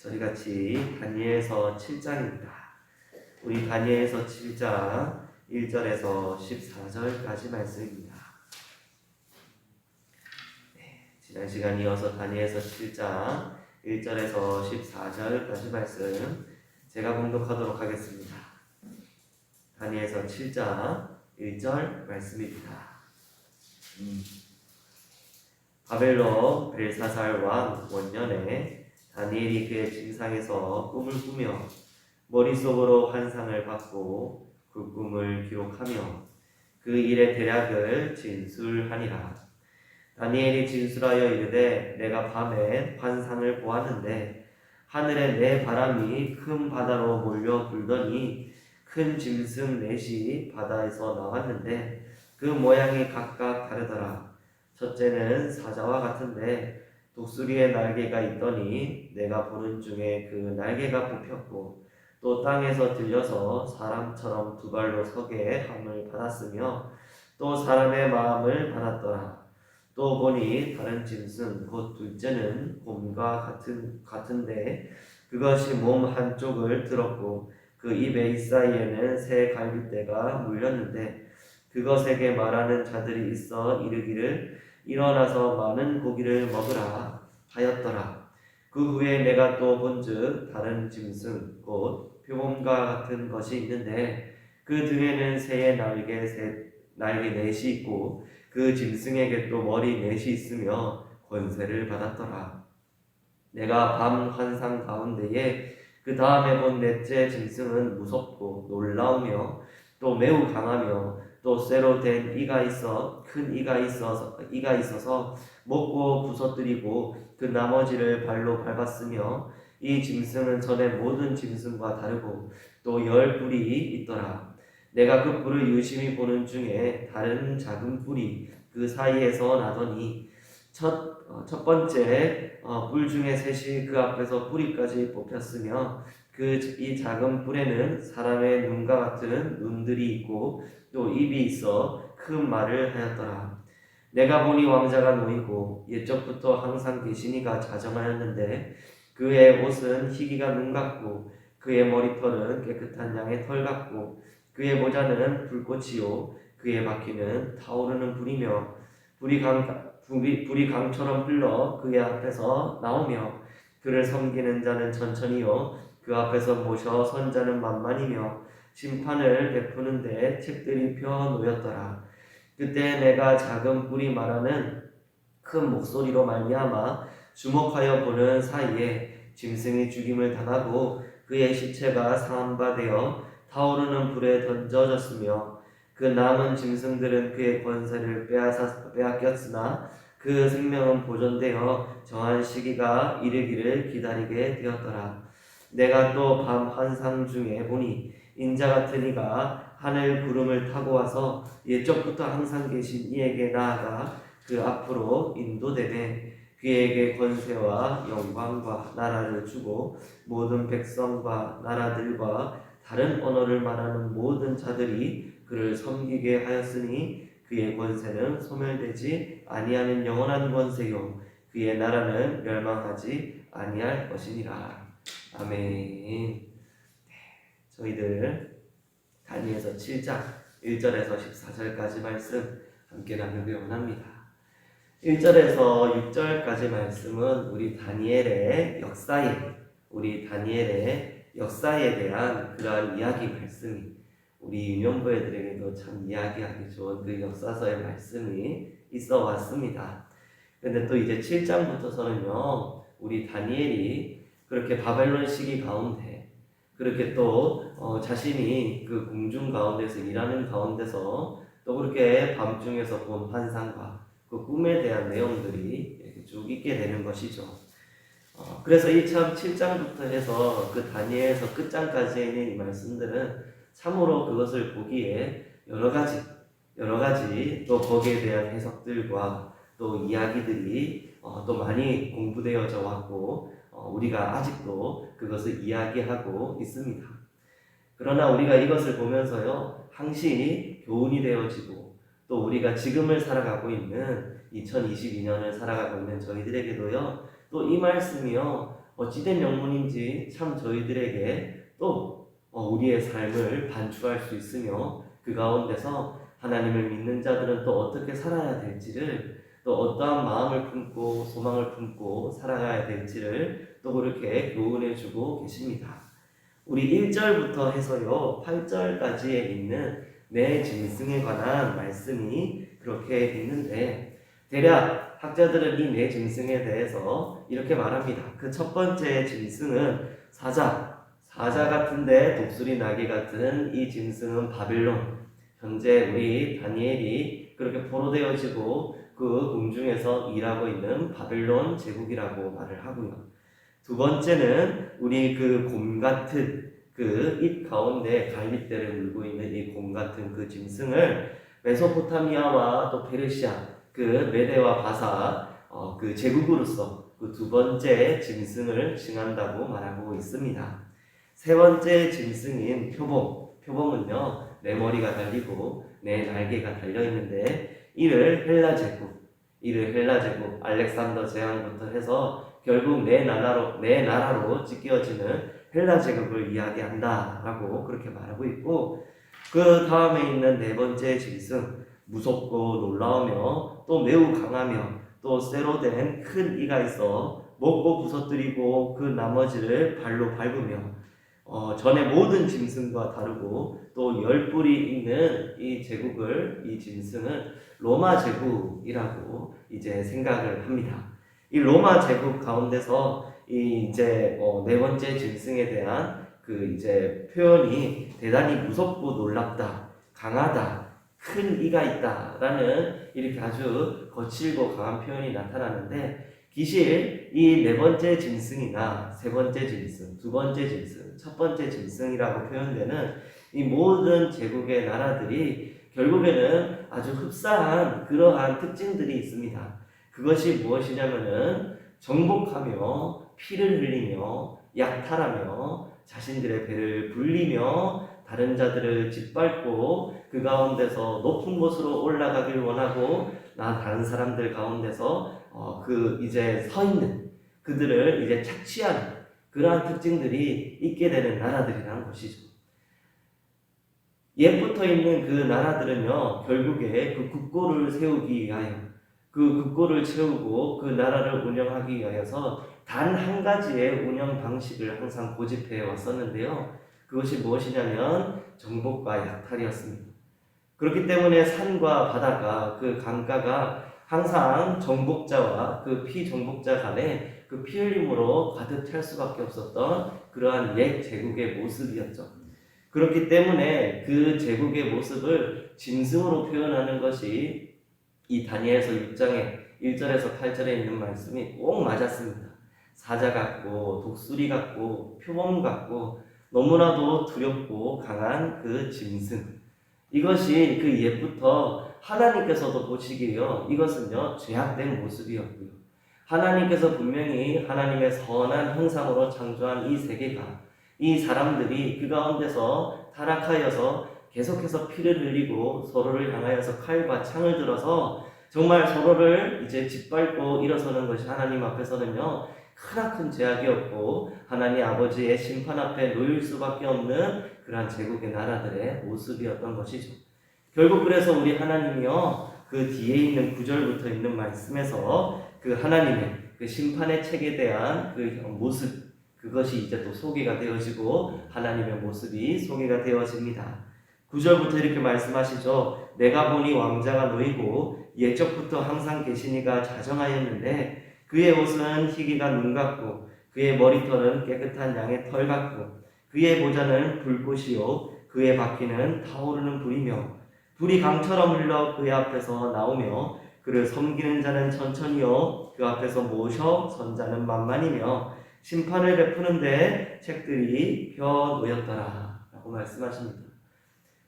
저희 같이 다니엘서 7장입니다. 우리 다니엘서 7장 1절에서 14절까지 말씀입니다. 지난 시간 이어서 다니엘서 7장 1절에서 14절까지 말씀 제가 봉독하도록 하겠습니다. 다니엘서 7장 1절 말씀입니다. 바벨론 벨사살 왕 원년에 다니엘이 그의 침상에서 꿈을 꾸며 머릿속으로 환상을 받고 그 꿈을 기록하며 그 일의 대략을 진술하니라. 다니엘이 진술하여 이르되 내가 밤에 환상을 보았는데 하늘에 내 바람이 큰 바다로 몰려 불더니 큰 짐승 넷이 바다에서 나왔는데 그 모양이 각각 다르더라. 첫째는 사자와 같은데 독수리의 날개가 있더니 내가 보는 중에 그 날개가 뽑혔고 또 땅에서 들려서 사람처럼 두 발로 서게 함을 받았으며 또 사람의 마음을 받았더라. 또 보니 다른 짐승 곧 둘째는 곰과 같은데 그것이 몸 한쪽을 들었고 그 입의 이사이에는 새 갈빗대가 물렸는데 그것에게 말하는 자들이 있어 이르기를 일어나서 많은 고기를 먹으라 하였더라. 그 후에 내가 또 본즉 다른 짐승 곧 표범과 같은 것이 있는데 그 등에는 새의 날개 넷이 있고 그 짐승에게 또 머리 넷이 있으며 권세를 받았더라. 내가 밤 환상 가운데에 그 다음에 본 넷째 짐승은 무섭고 놀라우며 또 매우 강하며 또 쇠로 된 이가 있어 큰 이가 있어서 먹고 부서뜨리고 그 나머지를 발로 밟았으며 이 짐승은 전에 모든 짐승과 다르고 또 10뿔이 있더라. 내가 그 뿔을 유심히 보는 중에 다른 작은 뿔이 그 사이에서 나더니 첫 번째 뿔 중에 셋이 그 앞에서 뿌리까지 뽑혔으며 이 작은 뿔에는 사람의 눈과 같은 눈들이 있고 또 입이 있어 큰 말을 하였더라. 내가 보니 왕자가 놓이고 옛적부터 항상 계시니가 자정하였는데 그의 옷은 희기가 눈 같고 그의 머리털은 깨끗한 양의 털 같고 그의 모자는 불꽃이요 그의 바퀴는 타오르는 불이며 불이 강처럼 흘러 그의 앞에서 나오며 그를 섬기는 자는 천천히요 그 앞에서 모셔 선 자는 만만이며 심판을 베푸는데 책들이 펴 놓였더라. 그때 내가 작은 뿔이 말하는 큰 목소리로 말미암아 주목하여 보는 사이에 짐승이 죽임을 당하고 그의 시체가 상한 바 되어 타오르는 불에 던져졌으며 그 남은 짐승들은 그의 권세를 빼앗겼으나 그 생명은 보존되어 정한 시기가 이르기를 기다리게 되었더라. 내가 또 밤 환상 중에 보니 인자 같은 이가 하늘 구름을 타고 와서 옛적부터 항상 계신 이에게 나아가 그 앞으로 인도되되 그에게 권세와 영광과 나라를 주고 모든 백성과 나라들과 다른 언어를 말하는 모든 자들이 그를 섬기게 하였으니 그의 권세는 소멸되지 아니하는 영원한 권세요 그의 나라는 멸망하지 아니할 것이니라. 아멘. 저희들 다니엘서 7장 1절에서 14절까지 말씀 함께 나누기 원합니다. 1절에서 6절까지 말씀은 우리 다니엘의 역사에 대한 그러한 이야기 말씀이 우리 유년부애들에게도 참 이야기하기 좋은 그 역사서의 말씀이 있어 왔습니다. 근데 또 이제 7장부터서는요 우리 다니엘이 그렇게 바벨론 시기 가운데 그렇게 또 자신이 그 궁중 가운데서 일하는 가운데서 또 그렇게 밤중에서 본 환상과 그 꿈에 대한 내용들이 이렇게 쭉 있게 되는 것이죠. 그래서 이 참 7장부터 해서 그 다니엘서 끝장까지 있는 이 말씀들은 참으로 그것을 보기에 여러 가지 또 거기에 대한 해석들과 또 이야기들이 또 많이 공부되어져 왔고 우리가 아직도 그것을 이야기하고 있습니다. 그러나 우리가 이것을 보면서요 항시 교훈이 되어지고 또 우리가 지금을 살아가고 있는 2022년을 살아가고 있는 저희들에게도요 또 이 말씀이요 어찌된 명문인지 참 저희들에게 또 우리의 삶을 반추할 수 있으며 그 가운데서 하나님을 믿는 자들은 또 어떻게 살아야 될지를 또 어떠한 마음을 품고 소망을 품고 살아가야 될지를 또 그렇게 교훈해 주고 계십니다. 우리 1절부터 해서요 8절까지에 있는 내 짐승에 관한 말씀이 그렇게 있는데 대략 학자들은 이 내 짐승에 대해서 이렇게 말합니다. 그 첫 번째 짐승은 사자 같은데 독수리 나귀 같은 이 짐승은 바빌론. 현재 우리 다니엘이 그렇게 포로되어지고 그 궁중에서 일하고 있는 바빌론 제국이라고 말을 하고요. 두 번째는 우리 그 곰 같은 그 입 가운데 갈빗대를 물고 있는 이 곰 같은 그 짐승을 메소포타미아와 또 페르시아 그 메대와 바사 그 제국으로서 그 두 번째 짐승을 칭한다고 말하고 있습니다. 세 번째 짐승인 표범은요 내 머리가 달리고 내 날개가 달려 있는데 이를 헬라 제국 알렉산더 제왕부터 해서 결국 내 나라로 찢겨지는 헬라 제국을 이야기한다라고 그렇게 말하고 있고 그 다음에 있는 네 번째 짐승 무섭고 놀라우며 또 매우 강하며 또 쇠로 된 큰 이가 있어 먹고 부서뜨리고 그 나머지를 발로 밟으며 전에 모든 짐승과 다르고 또 열뿔이 있는 이 짐승은 로마 제국이라고 이제 생각을 합니다. 이 로마 제국 가운데서 이 이제 네 번째 짐승에 대한 그 이제 표현이 대단히 무섭고 놀랍다, 강하다, 큰 이가 있다라는 이렇게 아주 거칠고 강한 표현이 나타나는데 기실 이 네 번째 짐승이나 세 번째 짐승, 두 번째 짐승, 첫 번째 짐승이라고 표현되는 이 모든 제국의 나라들이 결국에는 아주 흡사한 그러한 특징들이 있습니다. 그것이 무엇이냐면은 정복하며 피를 흘리며 약탈하며 자신들의 배를 불리며 다른 자들을 짓밟고 그 가운데서 높은 곳으로 올라가길 원하고 다른 사람들 가운데서 그 이제 서 있는 그들을 이제 착취하는 그러한 특징들이 있게 되는 나라들이라는 것이죠. 옛부터 있는 그 나라들은요 결국에 그 국고를 세우기 위하여 그 국고를 채우고 그 나라를 운영하기 위하여서 단 한 가지의 운영 방식을 항상 고집해 왔었는데요. 그것이 무엇이냐면 정복과 약탈이었습니다. 그렇기 때문에 산과 바다가 그 강가가 항상 정복자와 그 피정복자 간에 그 피 흘림으로 가득 찰 수밖에 없었던 그러한 옛 제국의 모습이었죠. 그렇기 때문에 그 제국의 모습을 짐승으로 표현하는 것이 이 다니엘서 6장의 1절에서 8절에 있는 말씀이 꼭 맞았습니다. 사자 같고 독수리 같고 표범 같고 너무나도 두렵고 강한 그 짐승. 이것이 그 옛부터 하나님께서도 보시기에요. 이것은요 죄악된 모습이었고요. 하나님께서 분명히 하나님의 선한 형상으로 창조한 이 세계가 이 사람들이 그 가운데서 타락하여서 계속해서 피를 흘리고 서로를 향하여서 칼과 창을 들어서 정말 서로를 이제 짓밟고 일어서는 것이 하나님 앞에서는요 크나큰 죄악이었고 하나님 아버지의 심판 앞에 놓일 수밖에 없는 그러한 제국의 나라들의 모습이었던 것이죠. 결국 그래서 우리 하나님이요 그 뒤에 있는 9절부터 있는 말씀에서 그 하나님의 그 심판의 책에 대한 그 모습 그것이 이제 또 소개가 되어지고 하나님의 모습이 소개가 되어집니다. 9절부터 이렇게 말씀하시죠. 내가 보니 왕자가 놓이고 옛적부터 항상 계시니가 자정하였는데 그의 옷은 희기가 눈 같고 그의 머리털은 깨끗한 양의 털 같고 그의 모자는 불꽃이요 그의 바퀴는 타오르는 불이며 불이 강처럼 흘러 그의 앞에서 나오며 그를 섬기는 자는 천천히요 그 앞에서 모셔 선 자는 만만이며 심판을 베푸는데 책들이 펴 놓였더라 라고 말씀하십니다.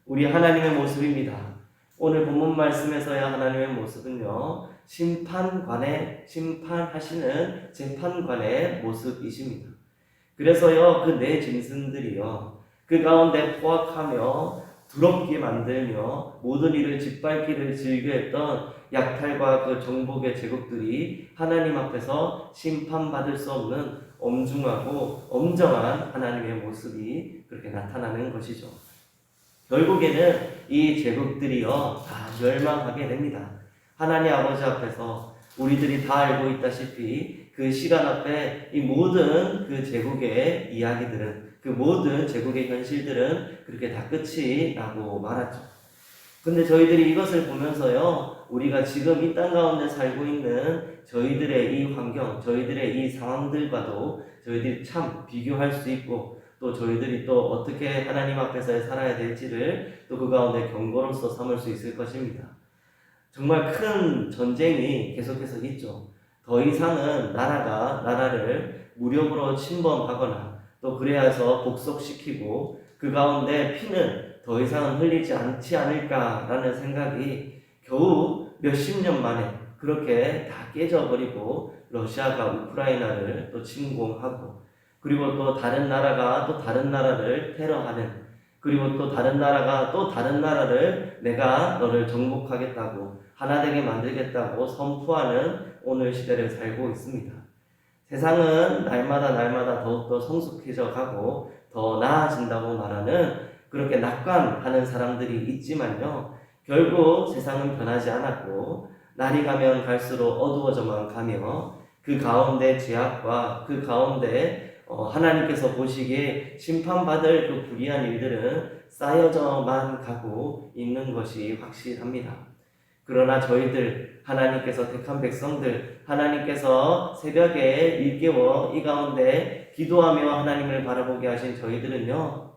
우리 하나님의 모습입니다. 오늘 본문 말씀에서야 하나님의 모습은요 심판하시는 재판관의 모습이십니다. 그래서요 그 네 짐승들이요 그 가운데 포악하며 두렵게 만들며 모든 일을 짓밟기를 즐겨했던 약탈과 그 정복의 제국들이 하나님 앞에서 심판받을 수 없는 엄중하고 엄정한 하나님의 모습이 그렇게 나타나는 것이죠. 결국에는 이 제국들이요 다 멸망하게 됩니다. 하나님 아버지 앞에서 우리들이 다 알고 있다시피 그 시간 앞에 이 모든 그 제국의 이야기들은, 그 모든 제국의 현실들은 그렇게 다 끝이 나고 말았죠. 근데 저희들이 이것을 보면서요, 우리가 지금 이 땅 가운데 살고 있는 저희들의 이 환경, 저희들의 이 상황들과도 저희들이 참 비교할 수 있고, 또 저희들이 또 어떻게 하나님 앞에서 살아야 될지를 또 그 가운데 경고로서 삼을 수 있을 것입니다. 정말 큰 전쟁이 계속해서 있죠. 더 이상은 나라가 나라를 무력으로 침범하거나 또 그래야서 복속시키고 그 가운데 피는 더 이상 흘리지 않지 않을까라는 생각이 겨우 몇십 년 만에 그렇게 다 깨져버리고 러시아가 우크라이나를 또 침공하고 그리고 또 다른 나라가 또 다른 나라를 테러하는 그리고 또 다른 나라가 또 다른 나라를 내가 너를 정복하겠다고 하나 되게 만들겠다고 선포하는 오늘 시대를 살고 있습니다. 세상은 날마다 더욱더 성숙해져 가고 더 나아진다고 말하는 그렇게 낙관하는 사람들이 있지만요. 결국 세상은 변하지 않았고 날이 가면 갈수록 어두워져만 가며 그 가운데 죄악과 그 가운데 하나님께서 보시기에 심판받을 그 불의한 일들은 쌓여져만 가고 있는 것이 확실합니다. 그러나 저희들 하나님께서 택한 백성들 하나님께서 새벽에 일깨워 이 가운데 기도하며 하나님을 바라보게 하신 저희들은요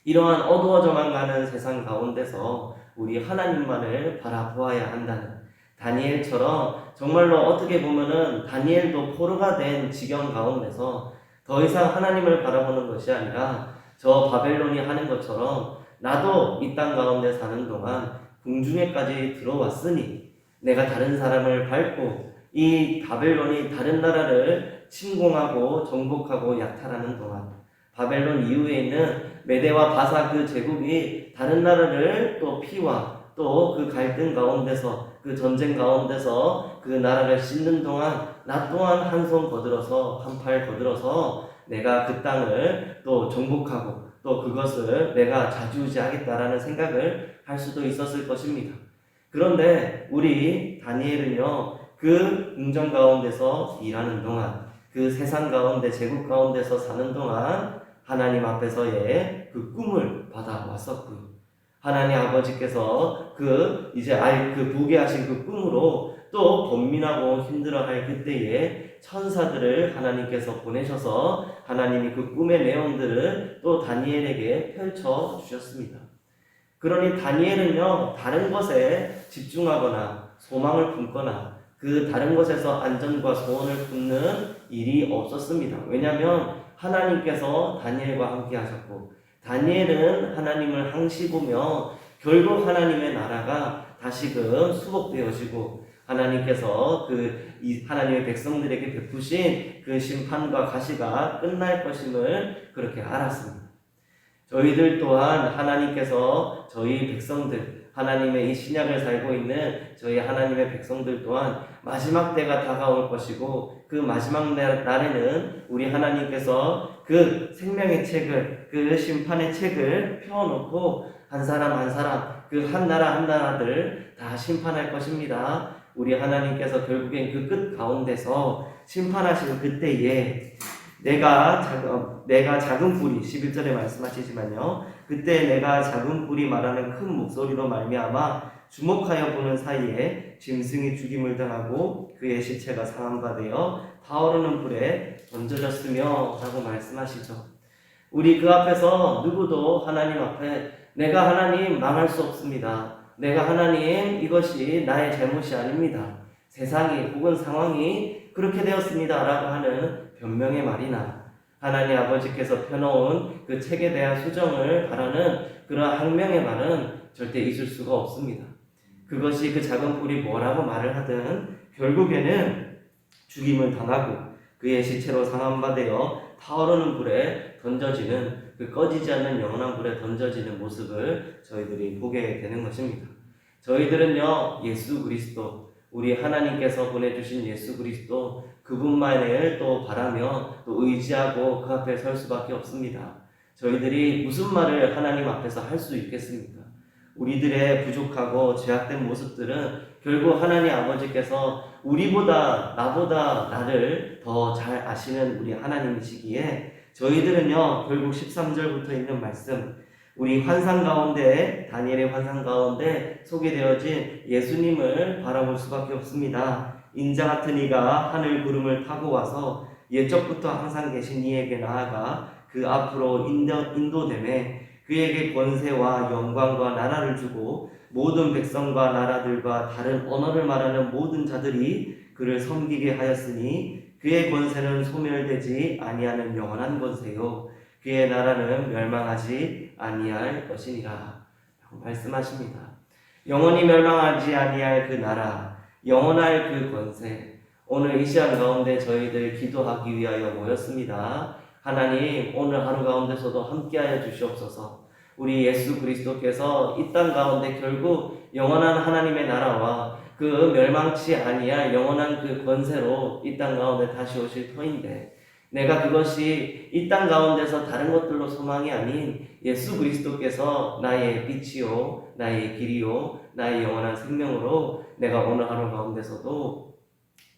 이러한 어두워져만 가는 세상 가운데서 우리 하나님만을 바라보아야 한다는 다니엘처럼 정말로 어떻게 보면은 다니엘도 포로가 된 지경 가운데서 더 이상 하나님을 바라보는 것이 아니라 저 바벨론이 하는 것처럼 나도 이 땅 가운데 사는 동안 궁중에까지 들어왔으니 내가 다른 사람을 밟고 이 바벨론이 다른 나라를 침공하고 정복하고 약탈하는 동안 바벨론 이후에 있는 메대와 바사 그 제국이 다른 나라를 또 피와 또 그 갈등 가운데서 그 전쟁 가운데서 그 나라를 씻는 동안 나 또한 한 손 거들어서 한 팔 거들어서 내가 그 땅을 또 정복하고 또 그것을 내가 좌지우지하겠다라는 생각을 할 수도 있었을 것입니다. 그런데 우리 다니엘은요 그 궁정 가운데서 일하는 동안 그 세상 가운데 제국 가운데서 사는 동안 하나님 앞에서의 그 꿈을 받아왔었고요. 하나님 아버지께서 그 보게 하신 그 꿈으로 또 번민하고 힘들어할 그때에 천사들을 하나님께서 보내셔서 하나님이 그 꿈의 내용들을 또 다니엘에게 펼쳐 주셨습니다. 그러니 다니엘은요 다른 것에 집중하거나 소망을 품거나 그 다른 것에서 안전과 소원을 품는 일이 없었습니다. 왜냐하면 하나님께서 다니엘과 함께 하셨고 다니엘은 하나님을 항시 보며 결국 하나님의 나라가 다시금 수복되어지고 하나님께서 하나님의 백성들에게 베푸신 그 심판과 가시가 끝날 것임을 그렇게 알았습니다. 저희들 또한 하나님께서 저희 백성들 하나님의 이 신약을 살고 있는 저희 하나님의 백성들 또한 마지막 때가 다가올 것이고 그 마지막 날에는 우리 하나님께서 그 생명의 책을 그 심판의 책을 펴놓고 한 사람 한 사람 그 한 나라 한 나라들 다 심판할 것입니다. 우리 하나님께서 결국엔 그 끝 가운데서 심판하시는 그때에 내가 작은 뿌리 11절에 말씀하시지만요. 그때 내가 작은 뿌리 말하는 큰 목소리로 말미암아 주목하여 보는 사이에 짐승이 죽임을 당하고 그의 시체가 상함과 되어 타오르는 불에 던져졌으며 라고 말씀하시죠. 우리 그 앞에서 누구도 하나님 앞에 내가 하나님 망할 수 없습니다. 내가 하나님 이것이 나의 잘못이 아닙니다. 세상이 혹은 상황이 그렇게 되었습니다 라고 하는 변명의 말이나 하나님 아버지께서 펴놓은 그 책에 대한 수정을 바라는 그런 항명의 말은 절대 있을 수가 없습니다. 그것이 그 작은 뿔이 뭐라고 말을 하든 결국에는 죽임을 당하고 그의 시체로 상함바 되어 타오르는 불에 던져지는 그 꺼지지 않는 영원한 불에 던져지는 모습을 저희들이 보게 되는 것입니다. 저희들은요, 예수 그리스도, 우리 하나님께서 보내주신 예수 그리스도 그분만을 또 바라며 또 의지하고 그 앞에 설 수밖에 없습니다. 저희들이 무슨 말을 하나님 앞에서 할 수 있겠습니까? 우리들의 부족하고 죄악된 모습들은 결국 하나님 아버지께서 우리보다 나보다 나를 더 잘 아시는 우리 하나님이시기에 저희들은요 결국 13절부터 있는 말씀, 우리 환상 가운데, 다니엘의 환상 가운데 소개되어진 예수님을 바라볼 수밖에 없습니다. 인자 같은 이가 하늘 구름을 타고 와서 옛적부터 항상 계신 이에게 나아가 그 앞으로 인도됨에 그에게 권세와 영광과 나라를 주고 모든 백성과 나라들과 다른 언어를 말하는 모든 자들이 그를 섬기게 하였으니 그의 권세는 소멸되지 아니하는 영원한 권세요 그의 나라는 멸망하지 아니할 것이니라 라고 말씀하십니다. 영원히 멸망하지 아니할 그 나라, 영원할 그 권세, 오늘 이 시간 가운데 저희들 기도하기 위하여 모였습니다. 하나님, 오늘 하루 가운데서도 함께하여 주시옵소서. 우리 예수 그리스도께서 이 땅 가운데 결국 영원한 하나님의 나라와 그 멸망치 아니할 영원한 그 권세로 이 땅 가운데 다시 오실 터인데, 내가 그것이 이 땅 가운데서 다른 것들로 소망이 아닌 예수 그리스도께서 나의 빛이요, 나의 길이요, 나의 영원한 생명으로 내가 오늘 하루 가운데서도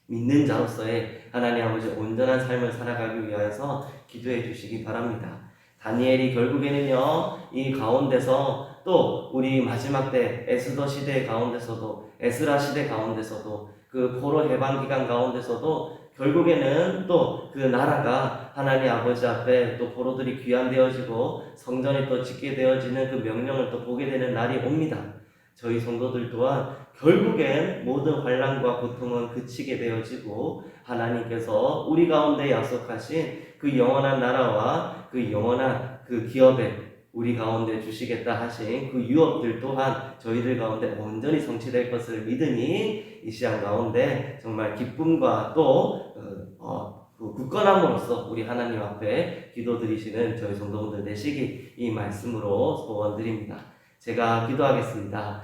믿는 자로서의 하나님 아버지 온전한 삶을 살아가기 위하여서 기도해 주시기 바랍니다. 다니엘이 결국에는요 이 가운데서 또 우리 마지막 때 에스더 시대 가운데서도, 에스라 시대 가운데서도, 그 포로 해방 기간 가운데서도 결국에는 또 그 나라가 하나님 아버지 앞에 또 포로들이 귀환되어지고 성전이 또 짓게 되어지는 그 명령을 또 보게 되는 날이 옵니다. 저희 성도들 또한 결국엔 모든 환난과 고통은 그치게 되어지고 하나님께서 우리 가운데 약속하신 그 영원한 나라와 그 영원한 그 기업에 우리 가운데 주시겠다 하신 그 유업들 또한 저희들 가운데 온전히 성취될 것을 믿으니 이 시간 가운데 정말 기쁨과 또 그 굳건함으로써 우리 하나님 앞에 기도드리시는 저희 성도분들 되시기 이 말씀으로 소원드립니다. 제가 기도하겠습니다.